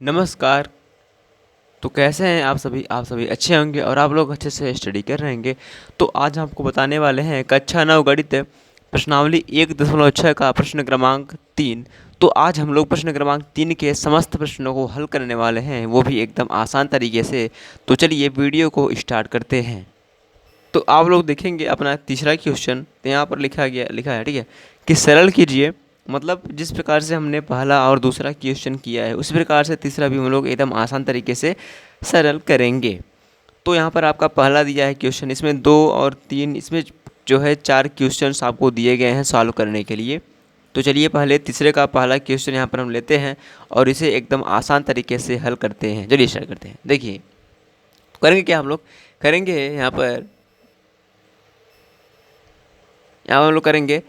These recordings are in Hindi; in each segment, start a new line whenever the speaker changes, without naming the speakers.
नमस्कार। तो कैसे हैं आप सभी अच्छे होंगे और आप लोग अच्छे से स्टडी कर रहे होंगे। तो आज हम आपको बताने वाले हैं कक्षा 9 गणित प्रश्नावली 1.6 का प्रश्न क्रमांक 3। तो आज हम लोग प्रश्न क्रमांक 3 के समस्त प्रश्नों को हल करने वाले हैं, वो भी एकदम आसान तरीके से। तो चलिए वीडियो को स्टार्ट करते हैं। तो आप लोग देखेंगे अपना तीसरा क्वेश्चन, तो यहाँ पर लिखा है, ठीक है, कि सरल कीजिए। मतलब जिस प्रकार से हमने पहला और दूसरा क्वेश्चन किया है उसी प्रकार से तीसरा भी हम लोग एकदम आसान तरीके से सरल करेंगे। तो यहाँ पर आपका पहला दिया है क्वेश्चन, इसमें 2 और 3, इसमें जो है 4 क्वेश्चंस आपको दिए गए हैं सॉल्व करने के लिए। तो चलिए पहले तीसरे का पहला क्वेश्चन यहाँ पर हम लेते हैं और इसे एकदम आसान तरीके से हल करते हैं। चलिए स्टार्ट करते हैं। देखिए करेंगे क्या हम लोग, करेंगे यहाँ पर हम लोग करेंगे।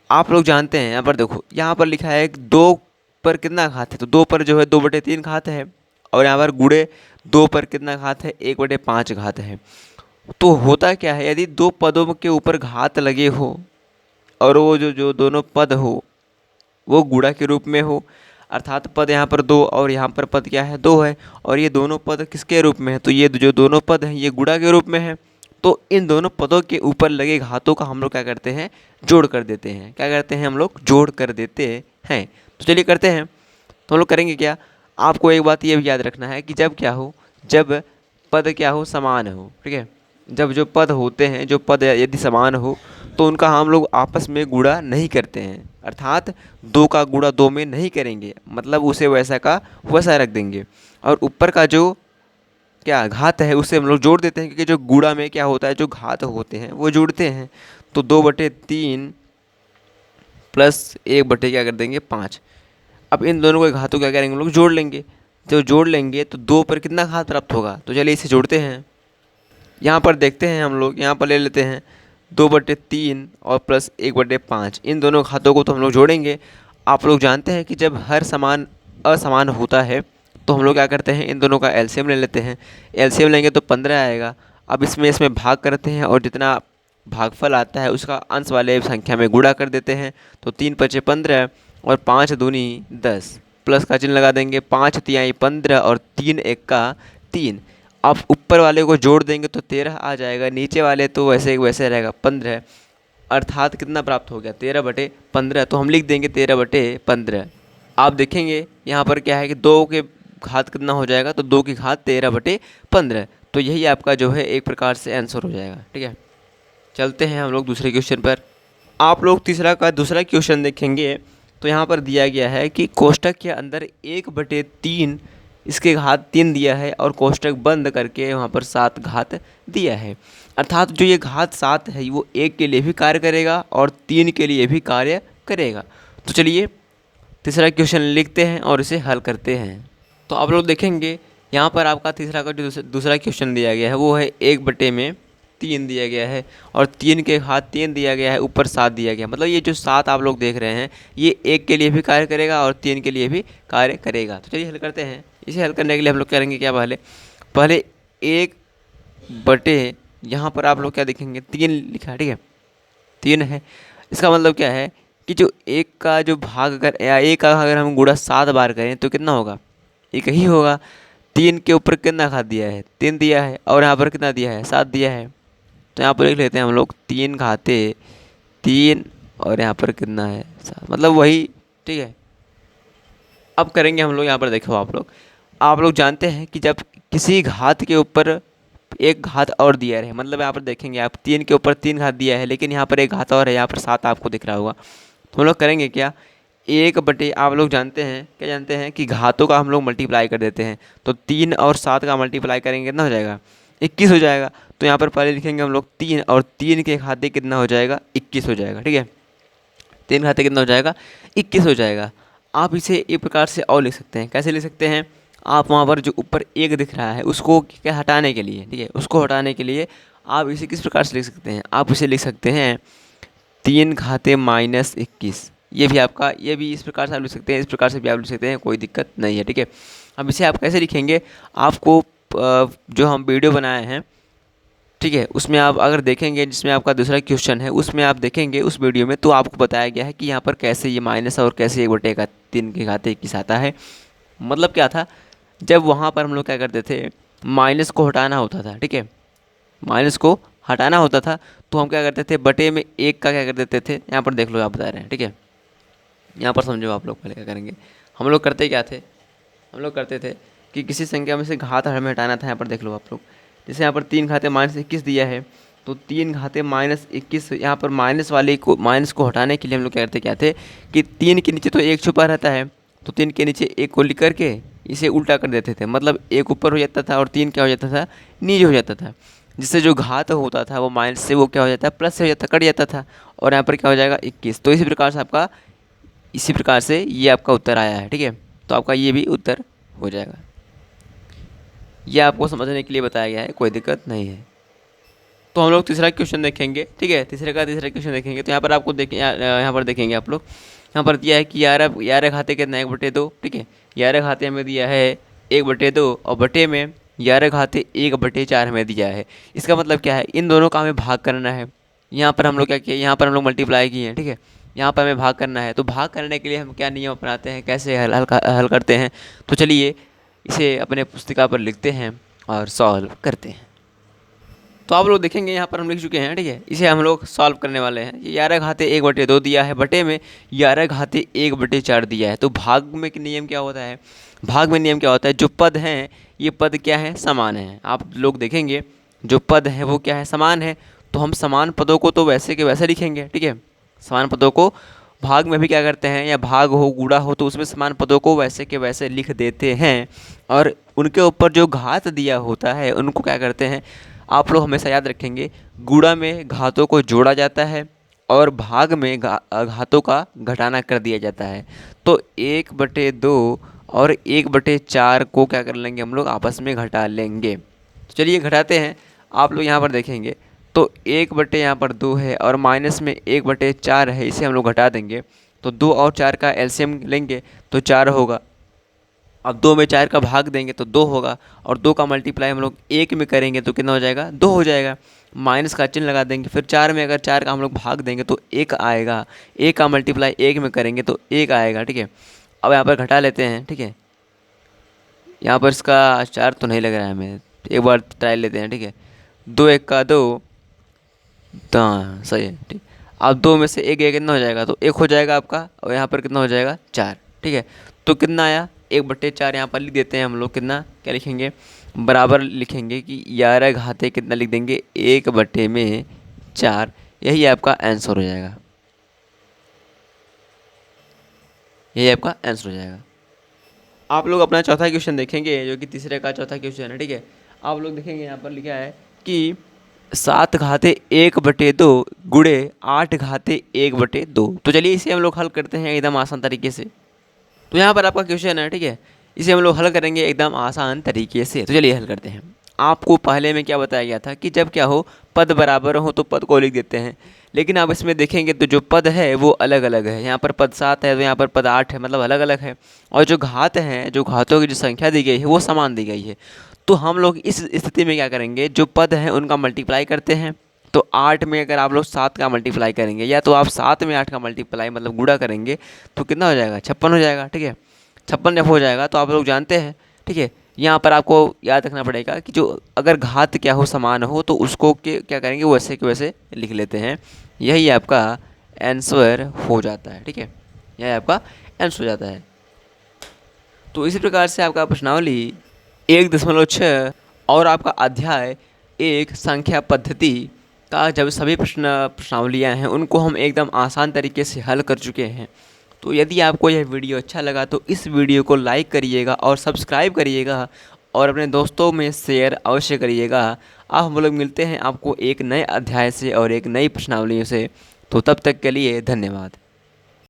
आप लोग जानते हैं, यहाँ पर देखो, यहाँ पर लिखा है 2 पर कितना घात है, तो 2 पर जो है 2/3 घात है। और यहाँ पर गुणे 2 पर कितना घात है, 1/5 घात है। तो होता क्या है, यदि 2 पदों के ऊपर घात लगे हो और वो जो जो दोनों पद हो वो गुणा के रूप में हो, अर्थात पद यहाँ पर 2 और यहाँ पर पद क्या है, 2 है, और ये दोनों पद किसके रूप में है, तो ये जो दोनों पद हैं ये गुणा के रूप में है। तो इन दोनों पदों के ऊपर लगे घातों का हम लोग क्या करते हैं, जोड़ कर देते हैं। क्या करते हैं हम लोग, जोड़ कर देते हैं। तो चलिए करते हैं। तो हम लोग करेंगे क्या, आपको एक बात ये भी याद रखना है कि जब क्या हो, जब पद क्या हो, समान हो, ठीक है। जब जो पद होते हैं, जो पद यदि समान हो तो उनका हम लोग आपस में गुणा नहीं करते हैं, अर्थात 2 का गुणा 2 में नहीं करेंगे, मतलब उसे वैसा का वैसा रख देंगे। और ऊपर का जो क्या घात है उसे हम लोग जोड़ देते हैं, क्योंकि जो गुणा में क्या होता है, जो घात होते हैं वो जुड़ते हैं। तो 2/3 प्लस 1 क्या कर देंगे, 5। अब इन दोनों के घातों क्या करेंगे हम लोग, जोड़ लेंगे। जब जोड़ लेंगे तो 2 पर कितना घात प्राप्त होगा, तो चलिए इसे जोड़ते हैं। यहाँ पर देखते हैं हम लोग, यहाँ पर ले लेते हैं 2/3 और प्लस 1/5। इन दोनों घातों को तो हम लोग जोड़ेंगे। आप लोग जानते हैं कि जब हर समान असमान होता है तो हम लोग क्या करते हैं, इन दोनों का एलसीएम ले लेते हैं। एलसीएम लेंगे तो 15 आएगा। अब इसमें भाग करते हैं और जितना भागफल आता है उसका अंश वाले संख्या में गुणा कर देते हैं। तो 3×5 = 15 और 5 दूनी 10, प्लस का चिन्ह लगा देंगे। 5 तिहाई 15 और 3 1 का 3। अब ऊपर वाले को जोड़ देंगे तो 13 आ जाएगा, नीचे वाले तो वैसे वैसे रहेगा 15, अर्थात कितना प्राप्त हो गया, 13/15। तो हम लिख देंगे 13/15। आप देखेंगे यहाँ पर क्या है कि 2 के घात कितना हो जाएगा, तो 2 की घात 13/15। तो यही आपका जो है एक प्रकार से आंसर हो जाएगा, ठीक है। चलते हैं हम लोग दूसरे क्वेश्चन पर। आप लोग तीसरा का दूसरा क्वेश्चन देखेंगे तो यहाँ पर दिया गया है कि कोष्टक के अंदर 1/3 इसके घात 3 दिया है और कोष्टक बंद करके वहाँ पर 7 घात दिया है। अर्थात जो ये घात 7 है वो 1 के लिए भी कार्य करेगा और 3 के लिए भी कार्य करेगा। तो चलिए तीसरा क्वेश्चन लिखते हैं और इसे हल करते हैं। तो आप लोग देखेंगे यहाँ पर आपका तीसरा का जो दूसरा क्वेश्चन दिया गया है वो है 1/3 दिया गया है और 3 के घात 3 दिया गया है, ऊपर 7 दिया गया। मतलब ये जो 7 आप लोग देख रहे हैं ये 1 के लिए भी कार्य करेगा और 3 के लिए भी कार्य करेगा। तो चलिए हल करते हैं। इसे हल करने के लिए हम लोग करेंगे क्या, पहले 1 यहाँ पर आप लोग क्या देखेंगे, 3 लिखा है, ठीक है, 3 है। इसका मतलब क्या है कि जो 1 का जो भाग अगर या 1 का अगर हम गुणा 7 बार करें तो कितना होगा, 1 ही होगा। 3 के ऊपर कितना घात दिया है, 3 दिया है, और यहाँ पर कितना दिया है, 7 दिया है। तो यहाँ पर लिख लेते हैं हम लोग 3 घाते 3 और यहाँ पर कितना है, 7, मतलब वही, ठीक है। अब करेंगे हम लोग, यहाँ पर देखो आप लोग जानते हैं कि जब किसी घात के ऊपर एक घात और दिया रहे, मतलब यहाँ पर देखेंगे आप 3 के ऊपर 3 घात दिया है लेकिन यहाँ पर एक घात और है, यहाँ पर 7 आपको दिख रहा होगा। तो हम लोग करेंगे क्या, आप लोग जानते हैं, क्या जानते हैं कि घातों का हम लोग मल्टीप्लाई कर देते हैं। तो 3 और 7 का मल्टीप्लाई करेंगे कितना हो जाएगा, 21 हो जाएगा। तो यहाँ पर पहले लिखेंगे हम लोग 3 और 3 के घाते कितना हो जाएगा, 21 हो जाएगा, ठीक है। 3 घाते कितना हो जाएगा, 21 हो जाएगा। आप इसे एक प्रकार से और लिख सकते हैं, कैसे लिख सकते हैं, आप वहाँ पर जो ऊपर 1 दिख रहा है उसको क्या हटाने के लिए, ठीक है, उसको हटाने के लिए आप इसे किस प्रकार से लिख सकते हैं, आप इसे लिख सकते हैं 3 घाते -21। ये भी आपका, ये भी इस प्रकार से आप लिख सकते हैं, इस प्रकार से भी आप लिख सकते हैं, कोई दिक्कत नहीं है, ठीक है। अब इसे आप कैसे लिखेंगे, आपको जो हम वीडियो बनाए हैं, ठीक है, उसमें आप अगर देखेंगे, जिसमें आपका दूसरा क्वेश्चन है उसमें आप देखेंगे उस वीडियो में, तो आपको बताया गया है कि यहाँ पर कैसे ये माइनस और कैसे 1/3 के घाते 21 आता है। मतलब क्या था, जब वहाँ पर हम लोग क्या करते थे, माइनस को हटाना होता था, ठीक है, माइनस को हटाना होता था, तो हम क्या करते थे, बटे में एक का क्या कर देते थे, यहाँ पर देख लो आप बता रहे हैं, ठीक है, यहाँ पर समझो आप लोग पहले क्या करेंगे। हम लोग करते क्या थे, हम लोग करते थे कि किसी संख्या में से घात हमें हटाना था। यहाँ पर देख लो आप लोग, जैसे यहाँ पर 3 घाते -21 दिया है, तो 3 घाते -21, यहाँ पर माइनस वाले को, माइनस को हटाने के लिए हम लोग क्या करते क्या थे कि 3 के नीचे तो 1 छुपा रहता है, तो 3 के नीचे 1 को लिख करके इसे उल्टा कर देते थे, मतलब 1 ऊपर हो जाता था और 3 क्या हो जाता था, नीचे हो जाता था, जिससे जो घात होता था वो माइनस से वो क्या हो जाता है, प्लस से हो जाता, कट जाता था, और यहाँ पर क्या हो जाएगा 21। तो इसी प्रकार से आपका, इसी प्रकार से ये आपका उत्तर आया है, ठीक है, तो आपका ये भी उत्तर हो जाएगा। ये आपको समझने के लिए बताया गया है, कोई दिक्कत नहीं है। तो हम लोग तीसरा क्वेश्चन देखेंगे, ठीक है, तीसरा क्वेश्चन देखेंगे। तो यहाँ पर आपको देखें, यहाँ पर देखेंगे आप लोग, यहाँ पर दिया है कि 11 घाते कितना, 1/2, ठीक है, 11 घाते हमें दिया है 1/2, और बटे में 11 घाते 1/4 हमें दिया है। इसका मतलब क्या है, इन दोनों का हमें भाग करना है। यहाँ पर हम लोग क्या किए, यहाँ पर हम लोग मल्टीप्लाई किए हैं, ठीक है, यहाँ पर हमें भाग करना है। तो भाग करने के लिए हम क्या नियम अपनाते हैं, कैसे हल करते हैं, तो चलिए इसे अपने पुस्तिका पर लिखते हैं और सॉल्व करते हैं। तो आप लोग देखेंगे यहाँ पर हम लिख चुके हैं, ठीक है, इसे हम लोग सॉल्व करने वाले हैं। ये 11 घाते 1/2 दिया है, बटे में 11 घाते 1/4 दिया है। तो भाग में नियम क्या होता है, भाग में नियम क्या होता है, जो पद हैं ये पद क्या है, समान है। आप लोग देखेंगे जो पद है वो क्या है, समान है, तो हम समान पदों को तो वैसे के वैसे लिखेंगे, ठीक है, समान पदों को भाग में भी क्या करते हैं, या भाग हो गुणा हो तो उसमें समान पदों को वैसे के वैसे लिख देते हैं, और उनके ऊपर जो घात दिया होता है उनको क्या करते हैं, आप लोग हमेशा याद रखेंगे, गुणा में घातों को जोड़ा जाता है और भाग में घातों का घटाना कर दिया जाता है। तो 1/2 और 1/4 को क्या कर लेंगे, हम लोग आपस में घटा लेंगे। तो चलिए घटाते हैं, आप लोग यहाँ पर देखेंगे तो 1/2 है और माइनस में 1/4 है, इसे हम लोग घटा देंगे। तो 2 और 4 का एलसीएम लेंगे तो 4 होगा। अब 2 में 4 का भाग देंगे तो 2 होगा, और 2 का मल्टीप्लाई हम लोग 1 में करेंगे तो कितना हो जाएगा, 2 हो जाएगा। माइनस का चिन्ह लगा देंगे, फिर 4 में अगर 4 का हम लोग भाग देंगे तो 1 आएगा, 1 का मल्टीप्लाई 1 में करेंगे तो 1 आएगा, ठीक है। अब यहाँ पर घटा लेते हैं, ठीक है, यहाँ पर इसका 4 तो नहीं लग रहा है हमें, एक बार ट्राई लेते हैं, ठीक है। 2 1 का 2, हाँ सही है, ठीक। अब 2 में से 1 कितना हो जाएगा, तो 1 हो जाएगा आपका, और यहाँ पर कितना हो जाएगा, 4, ठीक है। तो कितना आया, 1/4 यहाँ पर लिख देते हैं हम लोग, कितना क्या लिखेंगे, बराबर लिखेंगे कि 11 घाते कितना लिख देंगे, 1/4, यही आपका आंसर हो जाएगा, यही आपका आंसर हो जाएगा। आप लोग अपना चौथा क्वेश्चन देखेंगे, जो कि तीसरे का चौथा क्वेश्चन है, ठीक है। आप लोग देखेंगे यहाँ पर लिखा है कि 7 घाते 1/2 गुणे 8 घाते 1/2। तो चलिए इसे हम लोग हल करते हैं एकदम आसान तरीके से। तो यहाँ पर आपका क्वेश्चन है, ठीक है, इसे हम लोग हल करेंगे एकदम आसान तरीके से। तो चलिए हल करते हैं। आपको पहले में क्या बताया गया था कि जब क्या हो, पद बराबर हो तो पद को लिख देते हैं, लेकिन आप इसमें देखेंगे तो जो पद है वो अलग अलग है। यहाँ पर पद 7 है तो यहाँ पर पद 8 है, मतलब अलग अलग है। और जो घात हैं, जो घातों की जो संख्या दी गई है वो समान दी गई है। तो हम लोग इस स्थिति में क्या करेंगे, जो पद हैं उनका मल्टीप्लाई करते हैं। तो 8 में अगर आप लोग 7 का मल्टीप्लाई करेंगे, या तो आप 7 में 8 का मल्टीप्लाई मतलब गुणा करेंगे, तो कितना हो जाएगा, 56 हो जाएगा, ठीक है। 56 जब हो जाएगा तो आप लोग जानते हैं, ठीक है, यहाँ पर आपको याद रखना पड़ेगा कि जो अगर घात क्या हो, समान हो, तो उसको क्या करेंगे, वैसे के वैसे लिख लेते हैं। यही आपका आंसर हो जाता है, ठीक है, यही आपका आंसर हो जाता है। तो इसी प्रकार से आपका प्रश्नावली 1.6 और आपका अध्याय 1 संख्या पद्धति का जब सभी प्रश्नावलियाँ हैं उनको हम एकदम आसान तरीके से हल कर चुके हैं। तो यदि आपको यह वीडियो अच्छा लगा तो इस वीडियो को लाइक करिएगा और सब्सक्राइब करिएगा, और अपने दोस्तों में शेयर अवश्य करिएगा। अब हम लोग मिलते हैं आपको एक नए अध्याय से और एक नई प्रश्नावलियों से। तो तब तक के लिए धन्यवाद।